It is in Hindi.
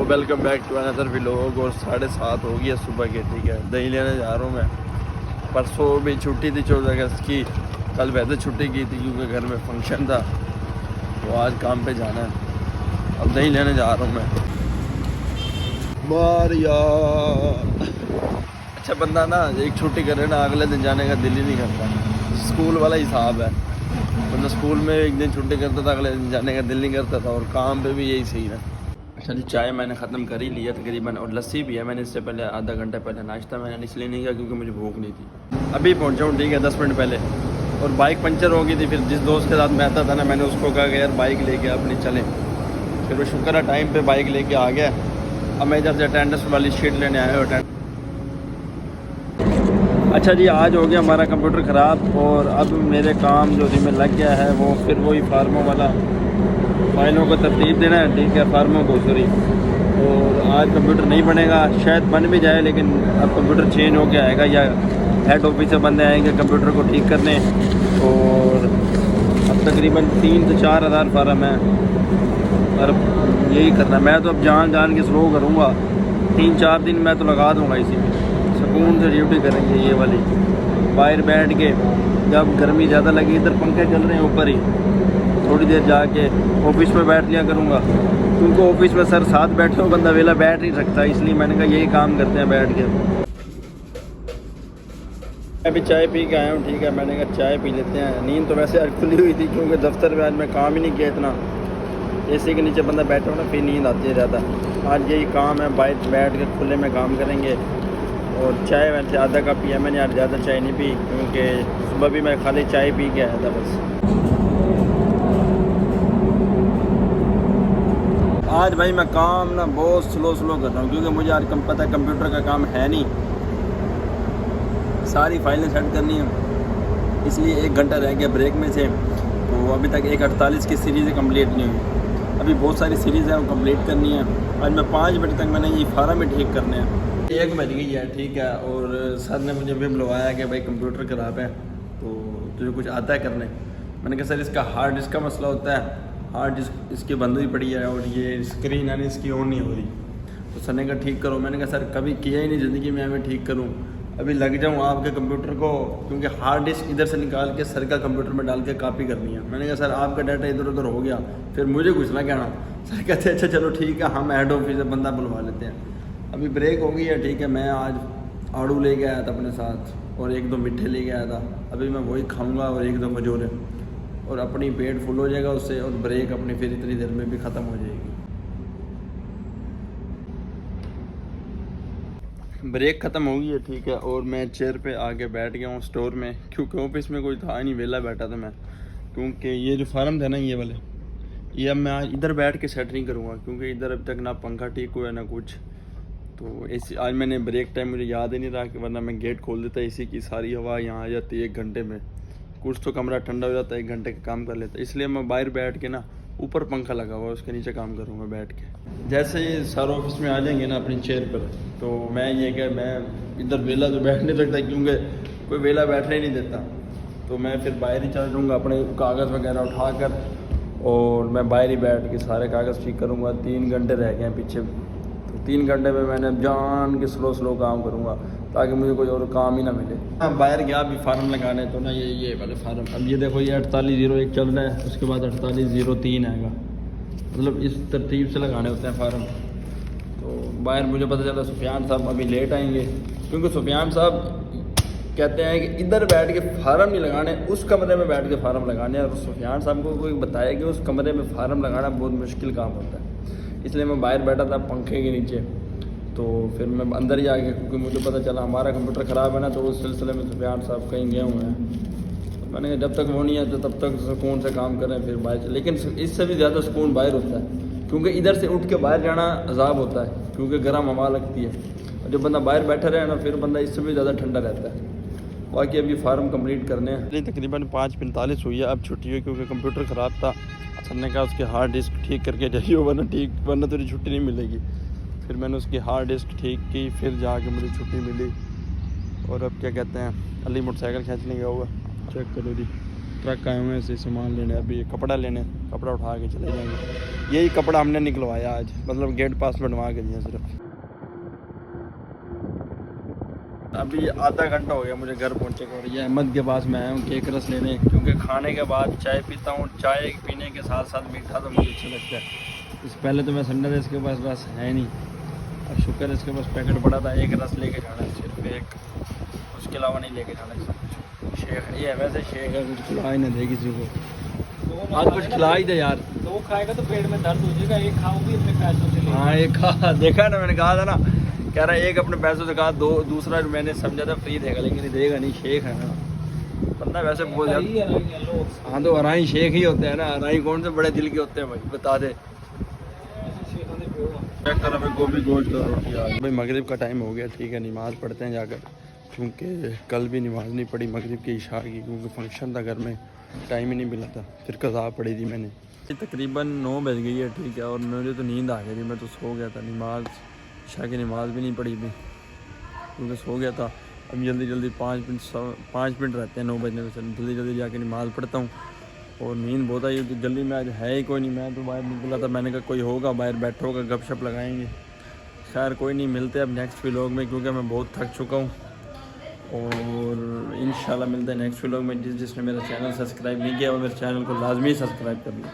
Welcome back to another vlog. और 7:30 हो गई है सुबह के। ठीक है, दही लेने जा रहा हूँ मैं। परसों भी छुट्टी थी 14 अगस्त की। कल वैसे छुट्टी की थी क्योंकि घर में फंक्शन था, तो आज काम पे जाना है। अब दही लेने जा रहा हूँ मैं। मार यार, अच्छा बंदा ना एक छुट्टी करे ना, अगले दिन जाने का दिल ही नहीं करता। स्कूल वाला हिसाब है, मतलब स्कूल में एक दिन छुट्टी करता था, अगले दिन जाने का दिल नहीं करता था। और काम पे भी यही सही है। अच्छा जी, चाय मैंने ख़त्म कर ही लिया तकरीबन, और लस्सी भी है। मैंने इससे पहले आधा घंटा पहले नाश्ता मैंने इसलिए नहीं किया क्योंकि मुझे भूख नहीं थी। अभी पहुंचा हूँ, ठीक है, 10 मिनट पहले। और बाइक पंचर हो गई थी। फिर जिस दोस्त के साथ मैं आता था ना, मैंने उसको कहा कि यार बाइक लेके अपनी चलें। फिर वो शुक्र है टाइम पे बाइक लेके आ गया। अब मैं इधर से अटेंडेंस वाली शीट लेने आया हूँ। अच्छा जी, आज हो गया हमारा कंप्यूटर ख़राब, और अब मेरे काम जो जिम्मे लग गया है वो फिर वही फार्मों वाला, फाइलों को तरतीब देना है। ठीक है, फार्मों को सॉरी। और आज कंप्यूटर नहीं बनेगा, शायद बन भी जाए, लेकिन अब कंप्यूटर चेंज हो के आएगा, या हेड ऑफिस से बंदे आएंगे कंप्यूटर को ठीक करने। और अब तकरीबन 3 से 4 हज़ार फार्म है, और यही करना। मैं तो अब जान के स्लो करूँगा। 3-4 दिन मैं तो लगा दूँगा इसी में, सुकून से ड्यूटी करेंगे ये वाली। बाहर बैठ के, जब गर्मी ज़्यादा लगी, इधर पंखे चल रहे हैं ऊपर ही, थोड़ी देर जाके ऑफिस में बैठ लिया करूँगा। क्योंकि ऑफिस में सर साथ बैठे हो, बंदा वेला बैठ नहीं सकता, इसलिए मैंने कहा यही काम करते हैं बैठ के। अभी चाय पी के आया हूँ। ठीक है, मैंने कहा चाय पी लेते हैं। नींद तो वैसे आज खुली हुई थी क्योंकि दफ्तर में आज मैं काम ही नहीं किया इतना। एसी के नीचे बंदा बैठा हो ना, फिर नींद आती है ज़्यादा। आज यही काम है, बाहर बैठ के खुले में काम करेंगे। और चाय वैसे आधा कप पिया मैंने, आज ज़्यादा चाय नहीं पी क्योंकि सुबह भी मैं खाली चाय पी के आया था बस। आज भाई मैं काम ना बहुत स्लो कर रहा हूँ क्योंकि मुझे आज पता है कंप्यूटर का काम है नहीं, सारी फाइलें सेट करनी है, इसलिए 1 घंटा रह गया ब्रेक में से। तो अभी तक 1:48 की सीरीज़ कंप्लीट नहीं हुई। अभी बहुत सारी सीरीज़ है वो कंप्लीट करनी है। आज मैं 5 बजे तक मैंने ये फार्म ही ठीक करने हैं। 1 बज गई है, ठीक है। और सर ने मुझे भी बुलवाया कि भाई कंप्यूटर ख़राब है तो तुझे कुछ आता है करने। मैंने कहा सर इसका हार्ड डिस्क का मसला होता है, हार्ड डिस्क इसकी बंद हुई पड़ी है और ये स्क्रीन यानी इसकी ऑन नहीं हो रही। तो सर ने कहा ठीक करो। मैंने कहा सर कभी किया ही नहीं ज़िंदगी में, मैं ठीक करूँ, अभी लग जाऊँ आपके कंप्यूटर को, क्योंकि हार्ड डिस्क इधर से निकाल के सर का कंप्यूटर में डाल के कॉपी करनी है। मैंने कहा सर आपका डाटा इधर उधर हो गया, फिर मुझे कुछ ना कहना। सर कहते अच्छा चलो ठीक है, हम हेड ऑफिस से बंदा बुलवा लेते हैं। अभी ब्रेक हो गई है, ठीक है। मैं आज आड़ू ले गया था अपने साथ और 1-2 मिठे ले गया था। अभी मैं वही खाऊँगा और 1-2 खजूरें, और अपनी पेट फुल हो जाएगा उससे, और ब्रेक अपनी फिर इतनी देर में भी ख़त्म हो जाएगी। ब्रेक ख़त्म हो गई है, ठीक है। और मैं चेयर पे आके बैठ गया हूँ स्टोर में, क्योंकि ऑफिस में कोई था नहीं, वेला बैठा था मैं। क्योंकि ये जो फार्म थे ना ये वाले, ये अब मैं आज इधर बैठ के सेट नहीं करूँगा क्योंकि इधर अब तक ना पंखा ठीक हुआ है ना कुछ। तो ऐसी आज मैंने ब्रेक टाइम मुझे याद ही नहीं रहा कि वरना मैं गेट खोल देता, इसी की सारी हवा यहाँ आ जाती है 1 घंटे में। कुछ तो कमरा ठंडा हो जाता है, 1 घंटे का काम कर लेता है। इसलिए मैं बाहर बैठ के ना, ऊपर पंखा लगा हुआ है उसके नीचे काम करूँगा बैठ के। जैसे ये सर ऑफिस में आ जाएंगे ना अपनी चेयर पर, तो मैं ये कि मैं इधर वेला तो बैठ नहीं सकता क्योंकि कोई वेला बैठने ही नहीं देता। तो मैं फिर बाहर ही चल जाऊँगा अपने कागज़ वगैरह उठाकर, और मैं बाहर ही बैठ के सारे कागज़ ठीक करूँगा। 3 घंटे रह गए हैं पीछे, तो 3 घंटे में मैंने जान के स्लो काम करूँगा ताकि मुझे कोई और काम ही ना मिले। हाँ, बाहर गया अभी फार्म लगाने, तो ना ये वाले फार्म, अब ये देखो ये 4801 चल रहा है, उसके बाद 4803 आएगा। मतलब इस तरतीब से लगाने होते हैं फार्म। तो बाहर मुझे पता चला सुफियान साहब अभी लेट आएंगे, क्योंकि सुफियान साहब कहते हैं कि इधर बैठ के फार्म नहीं लगाने, उस कमरे में बैठ के फार्म लगाने। और सुफियान साहब को कोई बताया कि उस कमरे में फार्म लगाना बहुत मुश्किल काम होता है, इसलिए मैं बाहर बैठा था पंखे के नीचे। तो फिर मैं अंदर ही आ गया क्योंकि मुझे पता चला हमारा कंप्यूटर ख़राब है ना, तो उस सिलसिले में सुफियान साहब कहीं गए हुए हैं। तो मैंने कहा जब तक वो नहीं आते तब तक सुकून से काम करें, फिर बाहर। लेकिन इससे भी ज़्यादा सुकून बाहर होता है, क्योंकि इधर से उठ के बाहर जाना अजाब होता है क्योंकि गर्म हवा लगती है। और जब बंदा बाहर बैठा रहे ना, फिर बंदा इससे भी ज़्यादा ठंडा रहता है। बाकी अभी फार्म कंप्लीट करने हैं। तकरीबन 5:45 हुई है, अब छुट्टी हुई क्योंकि कंप्यूटर ख़राब था। सर ने कहा उसके हार्ड डिस्क ठीक करके जाइए, वरना तेरी छुट्टी नहीं मिलेगी। फिर मैंने उसकी हार्ड डिस्क ठीक की, फिर जाके मुझे छुट्टी मिली। और अब क्या कहते हैं, अली मोटरसाइकिल खींचने गया हुआ, चेक करो जी। ट्रक आए हुए हैं ऐसे सामान लेने, अभी कपड़ा लेने, कपड़ा उठा के चले जाएंगे। यही कपड़ा हमने निकलवाया आज, मतलब गेट पास बनवा के दिया सिर्फ। अभी आधा घंटा हो गया मुझे घर पहुंचे को, और ये अहमद के पास मैं आया हूँ केक रस लेने, क्योंकि खाने के बाद चाय पीता हूँ, चाय पीने के साथ साथ मीठा तो मुझे अच्छा लगता है। इससे पहले तो मैं संडे से इसके पास रस है नहीं, अब शुक्र है इसके पास पैकेट पड़ा था, एक रस लेके जाना है सिर्फ एक, उसके अलावा नहीं लेके जाना है। शेख ये है, वैसे शेख है, कुछ खिला ही ना दे किसी को, आज कुछ खिला ही दे यार। दो खाएगा तो पेट में दर्द हो जाएगा, एक खाओगी अपने पैसों से। हाँ एक खा, देखा ना मैंने कहा था ना, कह रहा है एक अपने पैसों से कहा, दो दूसरा मैंने समझा था फ्री देगा, लेकिन ये देगा नहीं, शेख है ना बंदा, वैसे बोल जाता। हाँ तो अराई शेख ही होते हैं ना, अराई कौन से बड़े दिल के होते हैं भाई, बता दे। चेक कर अभी गोभी गोश्त और रोटी आ गई। भाई मगरिब का टाइम हो गया, ठीक है नमाज़ पढ़ते हैं जाकर, क्योंकि कल भी नमाज़ नहीं पढ़ी मगरिब की इशा की, क्योंकि फंक्शन था घर में, टाइम ही नहीं मिला था, फिर कज़ा पढ़ी थी मैंने। तकरीबन 9 बज गई है, ठीक है, और मुझे तो नींद आ गई थी, मैं तो सो गया था, नमाज इशा की नमाज़ भी नहीं पढ़ी थी क्योंकि सो गया था। अब जल्दी जल्दी 5 मिनट रहते हैं 9 बजने में, जल्दी जल्दी जाके नमाज़ पढ़ता हूँ, और नींद बहुत आई तो जल्दी में आज है ही कोई नहीं, मैं तो बाहर निकला था, मैंने कहा कोई होगा बाहर बैठा होगा, गपशप लगाएंगे। खैर कोई नहीं, मिलते अब नेक्स्ट व्लॉग में, क्योंकि मैं बहुत थक चुका हूँ, और इंशाल्लाह मिलते हैं नेक्स्ट व्लॉग में। जिसने मेरा चैनल सब्सक्राइब नहीं किया वो मेरे चैनल को लाजमी सब्सक्राइब कर लिया।